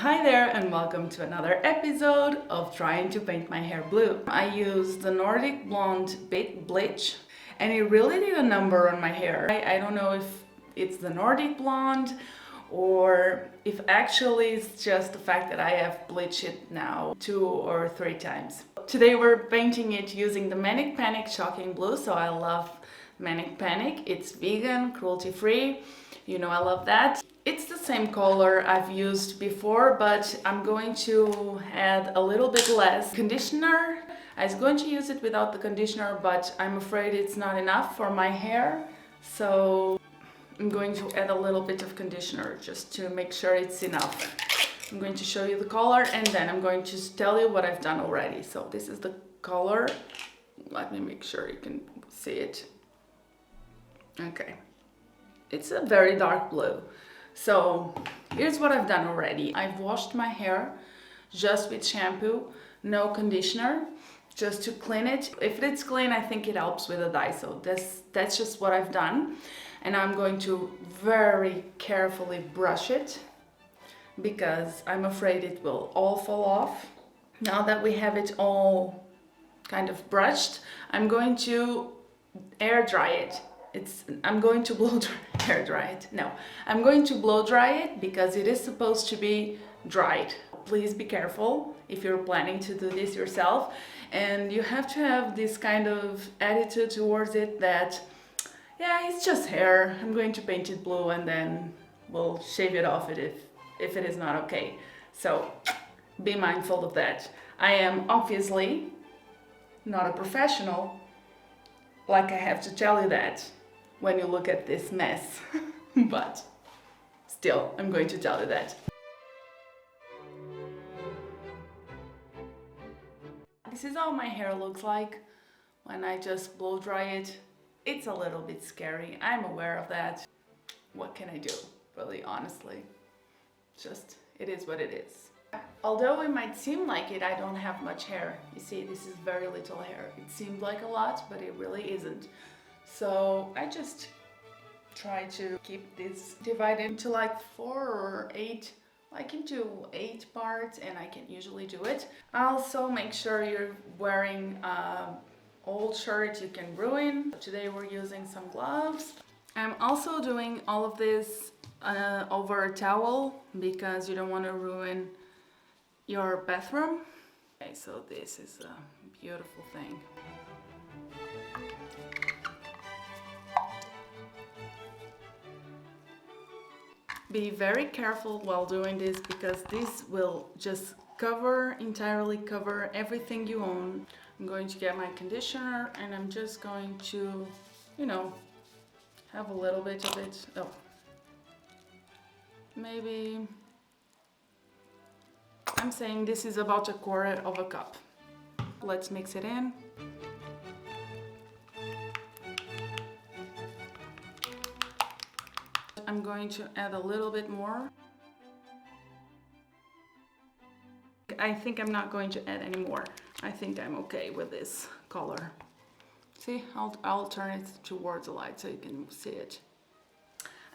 Hi there and welcome to another episode of Trying to Paint My Hair Blue. I used the Nordic Blonde Bleach and it really did a number on my hair. I don't know if it's the Nordic Blonde or if actually it's just the fact that I have bleached it now 2 or 3 times. Today we're painting it using the Manic Panic Shocking Blue, so I love Manic Panic. It's vegan, cruelty-free, you know I love that. It's the same color I've used before, but I'm going to add a little bit less conditioner. I was going to use it without the conditioner, but I'm afraid it's not enough for my hair, so I'm going to add a little bit of conditioner just to make sure it's enough. I'm going to show you the color and then I'm going to tell you what I've done already. So this is the color. Let me make sure you can see it. Okay. It's a very dark blue. So here's what I've done already. I've washed my hair just with shampoo, no conditioner, just to clean it. If it's clean, I think it helps with the dye. So that's just what I've done. And I'm going to very carefully brush it because I'm afraid it will all fall off. Now that we have it all kind of brushed, I'm going to air dry it. I'm going to blow dry it. No, I'm going to blow dry it because it is supposed to be dried. Please be careful if you're planning to do this yourself, and you have to have this kind of attitude towards it that, yeah, it's just hair. I'm going to paint it blue and then we'll shave it off if it is not okay. So be mindful of that. I am obviously not a professional, like I have to tell you that when you look at this mess, but still, I'm going to tell you that. This is how my hair looks like when I just blow dry it. It's a little bit scary, I'm aware of that. What can I do, really, honestly? Just, it is what it is. Although it might seem like it, I don't have much hair. You see, this is very little hair. It seemed like a lot, but it really isn't. So I just try to keep this divided into like 4 or 8, like into 8 parts, and I can usually do it. Also, make sure you're wearing old shirt you can ruin. Today we're using some gloves. I'm also doing all of this over a towel because you don't want to ruin your bathroom. Okay, so this is a beautiful thing. Be very careful while doing this because this will just entirely cover everything you own. I'm going to get my conditioner and I'm just going to, you know, have a little bit of it. Oh, maybe I'm saying this is about 1/4 of a cup. Let's mix it in. I'm going to add a little bit more. I think I'm not going to add any more. I think I'm okay with this color. See, I'll turn it towards the light so you can see it.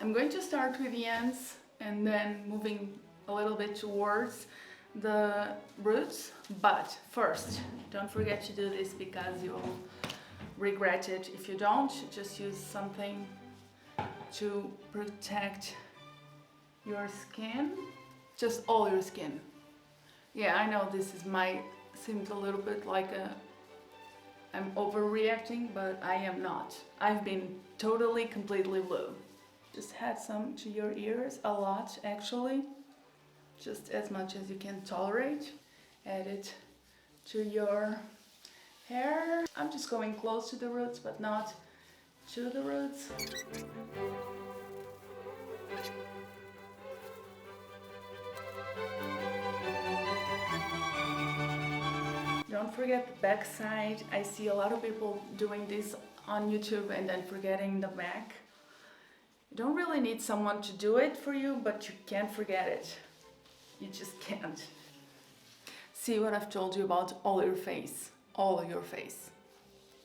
I'm going to start with the ends and then moving a little bit towards the roots. But first, don't forget to do this because you'll regret it if you don't. Just use something to protect your skin, just all your skin. Yeah, I know this seems a little bit like I'm overreacting, but I am not. I've been totally, completely blue. Just add some to your ears, a lot actually, just as much as you can tolerate. Add it to your hair. I'm just going close to the roots, but not to the roots. Don't forget the back side. I see a lot of people doing this on YouTube and then forgetting the back. You don't really need someone to do it for you, but you can't forget it. You just can't. See what I've told you about all your face. All your face.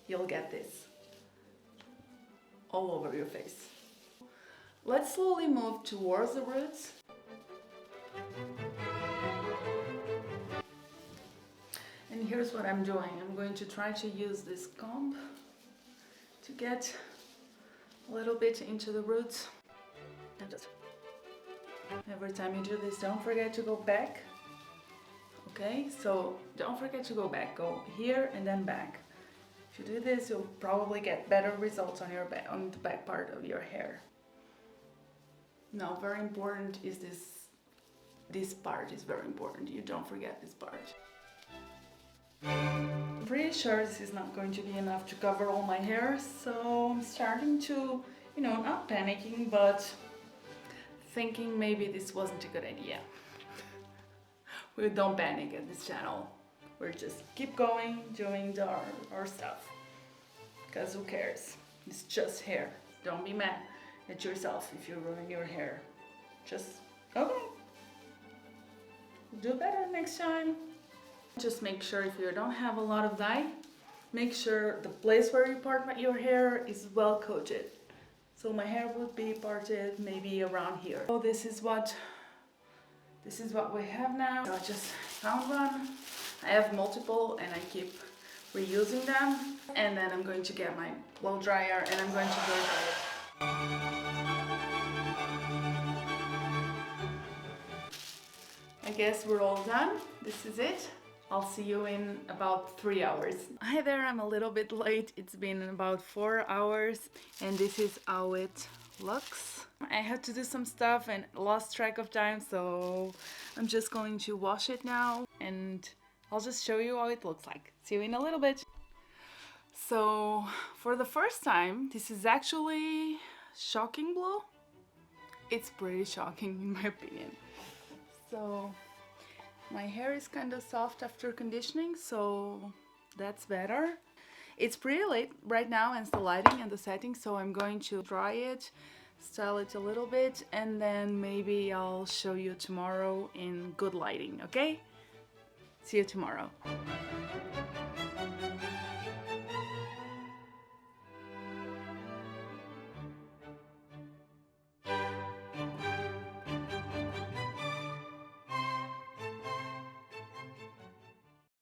You'll get this. All over your face. Let's slowly move towards the roots. here's what I'm doing. I'm going to try to use this comb to get a little bit into the roots. And just every time you do this, don't forget to go back. Okay, so don't forget to go back. Go here and then back. If you do this, you'll probably get better results on your back, on the back part of your hair. Now, very important is this part is very important. You don't forget this part. I'm pretty sure this is not going to be enough to cover all my hair, so I'm starting to, not panicking, but thinking maybe this wasn't a good idea. We don't panic at this channel. We're just keep going, doing our stuff. Because who cares? It's just hair. Don't be mad at yourself if you ruin your hair. Just, okay. Do better next time. Just make sure if you don't have a lot of dye, make sure the place where you part your hair is well coated. So my hair would be parted maybe around here. So this is what we have now. I just found one. I have multiple and I keep reusing them. And then I'm going to get my blow dryer and I'm going to blow dry it. I guess we're all done. This is it. I'll see you in about 3 hours. Hi there, I'm a little bit late. It's been about 4 hours and this is how it looks. I had to do some stuff and lost track of time, so I'm just going to wash it now and I'll just show you how it looks like. See you in a little bit. So for the first time, this is actually shocking blue. It's pretty shocking in my opinion. So my hair is kind of soft after conditioning, so that's better. It's pretty late right now and the lighting and the setting, so I'm going to dry it, style it a little bit, and then maybe I'll show you tomorrow in good lighting, okay? See you tomorrow.